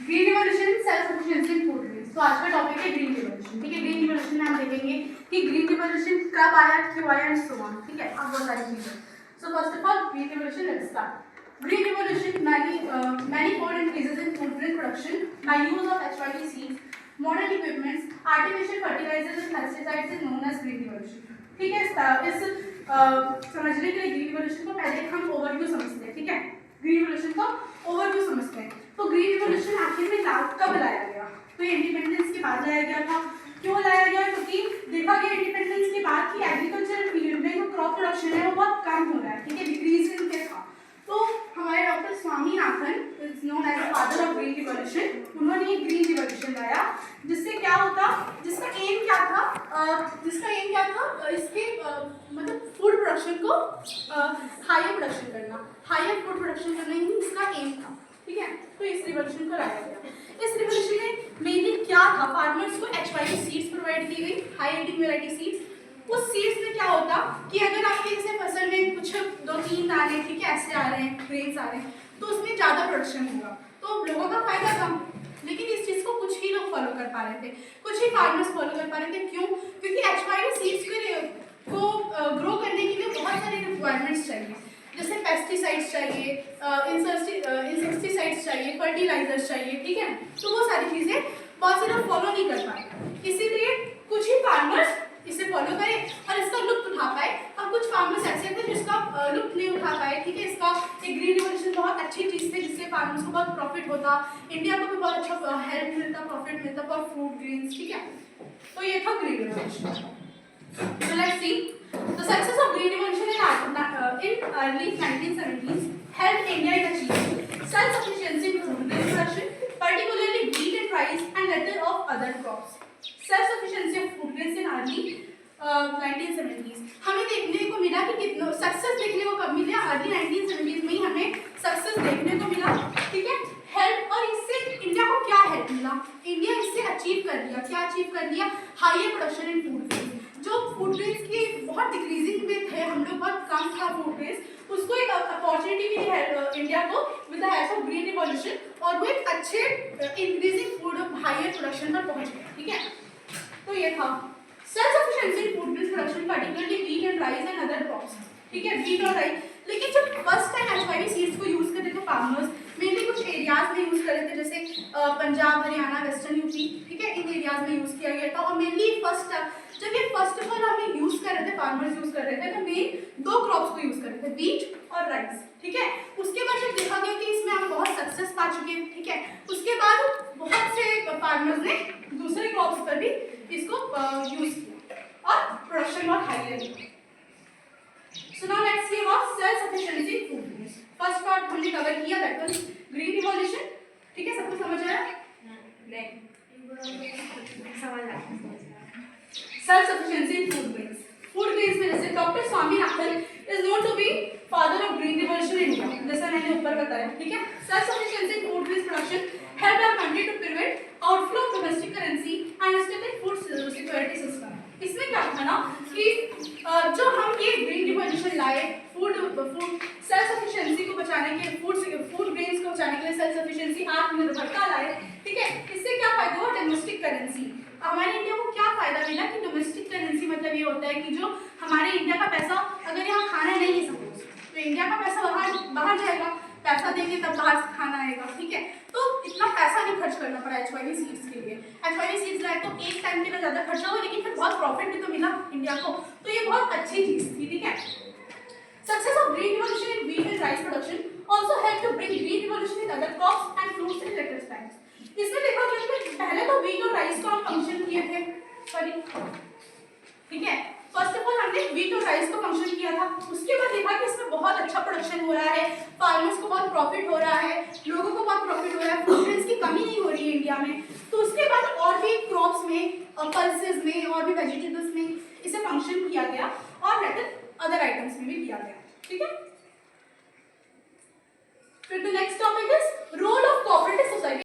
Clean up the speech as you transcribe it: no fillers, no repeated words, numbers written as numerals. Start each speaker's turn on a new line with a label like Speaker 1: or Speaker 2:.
Speaker 1: Green revolution, self sufficiency इन food grains. तो आज का टॉपिक है ग्रीन रिवॉल्यूशन। ठीक है, ग्रीन रिवॉल्यूशन में हम देखेंगे कि ग्रीन रिवॉल्यूशन कब आया, क्यों आया एंड सो ऑन। ठीक है, अब बहुत सारी चीजें। So first of all green revolution, let's start. Green revolution, manifold increases in food grain production by use of HYP seeds, modern equipments, artificial fertilizers and pesticides is known as green revolution. ठीक है, इस समझने के लिए green revolution को पहले हम overview समझते हैं। ठीक है, ग्रीन रिवॉल्यूशन का ओवरव्यू समझते हैं। तो ग्रीन रिवॉल्यूशन आखिर में कब लाया गया? तो इंडिपेंडेंस के बाद लाया गया था। क्यों लाया गया? क्योंकि देखा गया इंडिपेंडेंस के बाद कि एग्रीकल्चर फील्ड में जो क्रॉप प्रोडक्शन है वो बहुत कम हो रहा है। ठीक है, डिक्रीज इन पे था। तो हमारे doctor Swaminathan, is known as father of green revolution, उन्होंने ये ग्रीन रिवॉल्यूशन लाया जिससे क्या होता, जिसका एम क्या था, इसके मतलब फूड प्रोडक्शन को हायर प्रोडक्शन करना, हायर फूड प्रोडक्शन करना ही इसका एम था। ठीक है, तो इस रिवॉल्यूशन को लाया गया। इस रिवॉल्यूशन में मेनली क्या था, फार्मर्स को HYP सीड्स प्रोवाइड की गई, हाई यील्डिंग वैरायटी सीड्स। उस सीड्स में क्या होता कि अगर आपके जैसे फसल में कुछ 2-3 दाने, ठीक है, ऐसे आ रहे हैं, ग्रेन्स आ रहे हैं, तो उसमें ज़्यादा प्रोडक्शन होगा, तो लोगों का फायदा कम। लेकिन इस चीज़ को कुछ ही लोग फॉलो कर पा रहे थे, कुछ ही फार्मर्स फॉलो कर पा रहे थे। क्यों? क्योंकि HYP सीड्स को ग्रो करने के लिए बहुत सारे रिक्वायरमेंट्स चाहिए, जैसे पेस्टिसाइड्स चाहिए, इंसेक्टिसाइड्स चाहिए, फर्टिलाइजर्स चाहिए। ठीक है, तो वो सारी चीज़ें बहुत से लोग फॉलो नहीं कर पाए, इसीलिए कुछ ही फार्मर्स इसे फॉलो करें और इसका लुत्फ उठा पाए, और कुछ फार्मर्स ऐसे थे जिसका लुत्फ नहीं उठा पाए। ठीक है, इसका एक ग्रीन रिवॉल्यूशन बहुत अच्छी चीज़ थी जिससे फार्मर्स को बहुत प्रॉफिट होता, इंडिया को भी बहुत अच्छा हेल्प मिलता, प्रॉफिट मिलता फॉर फूड ग्रेन्स। ठीक है, तो ये था green revolution. So let's see. The success of green revolution in early 1970s helped India in achieving self-sufficiency in food grain production, particularly wheat and rice, and later of other crops. Self-sufficiency of food grains in early 1970s. हमें देखने को मिला कि कितना success देखने को कब मिला, अर्ली 1970s में ही हमें सक्सेस देखने को मिला। ठीक है, हेल्प, और इससे इंडिया को क्या हेल्प मिला, इंडिया इससे अचीव कर लिया, क्या अचीव कर लिया, higher production in food grains. जो फूड ग्रेन्स की बहुत डिक्रीजिंग में थे, हम लोग बहुत कम था फूड ग्रेन्स, उसको एक अपॉर्चुनिटी मिली है इंडिया को with the help of green revolution, और वो एक अच्छे इंक्रीजिंग फूड हायर प्रोडक्शन पर पहुंच गया। ठीक है, तो ये था self sufficiency in food grains production, particularly wheat and rice and other crops. ठीक है, व्हीट और राइस। लेकिन जब फर्स्ट टाइम HYP सीड्स को यूज करते थे फार्मर्स, मेनली कुछ एरियाज में यूज कर रहे थे, जैसे पंजाब, हरियाणा, वेस्टर्न यूपी। ठीक है, इन एरियाज में यूज किया गया था। और मेनली जब ये फर्स्ट ऑफ ऑल हमें यूज कर रहे थे, फार्मर्स यूज कर रहे थे, तो मेन 2 क्रॉप्स को यूज कर रहे थे, व्हीट और राइस। ठीक है, उसके बाद जब देखा गया कि इसमें हम बहुत सक्सेस पा चुके हैं, ठीक है, उसके बाद बहुत से फार्मर्स ने दूसरे क्रॉप्स पर भी इसको यूज किया और प्रोडक्शन बहुत हाई है। So now let's see about self-sufficiency in food grains. First part हमने कवर किया, that was green revolution. ठीक है, सबको समझ आया? नहीं समझ आया। Self-sufficiency in food grains. Food grains में जैसे doctor Swaminathan is known to be father of green revolution in India, जैसा मैंने ऊपर बताया। ठीक है, self-sufficiency in food grains production helped our country to prevent outflow of domestic currency and establish food security system. इसमें क्या था ना कि जो हम ये ग्रीन रिवॉल्यूशन लाए, फूड सेल्फ सफिशिएंसी को बचाने के, फूड ग्रेन्स को बचाने के लिए सेल्फ सफिशिएंसी, आत्मनिर्भरता लाए। ठीक है, इससे क्या फायदा हुआ, डोमेस्टिक करेंसी। हमारे इंडिया को क्या फायदा मिला कि डोमेस्टिक करेंसी मतलब ये होता है कि जो हमारे इंडिया का पैसा, अगर यहाँ खाना नहीं है सपोज, तो इंडिया का पैसा बाहर जाएगा, पैसा देंगे तब बाहर से खाना आएगा। ठीक है, तो इतना पैसा नहीं खर्च करना पड़ा HYP सीड्स के लिए। HYP सीड्स लाए तो एक टाइम के लिए ज़्यादा खर्चा हुआ, लेकिन फिर बहुत प्रॉफिट भी तो मिला इंडिया को, तो ये बहुत अच्छी चीज़ थी। ठीक है, success of green revolution in wheat and rice production also help to bring green revolution in other crops and fruits in latest times. इसमें देखा गया कि पहले तो व्हीट और राइस को हम फंक्शन किए थे, सॉरी, ठीक है, फर्स्ट ऑफ ऑल हमने व्हीट और राइस को फंक्शन किया था। उसके बाद देखा कि इसमें बहुत अच्छा प्रोडक्शन हो रहा है, फार्मर्स को बहुत प्रॉफिट हो रहा है, लोगों को बहुत प्रॉफिट हो रहा है, फूड ग्रेन्स की कमी नहीं हो रही है इंडिया में। तो उसके बाद और भी क्रॉप्स में, पल्सेस में और भी वेजिटेबल्स में इसे फंक्शन किया गया, और अदर आइटम्स में भी किया गया। ठीक है, फिर the next topic is role of cooperative society.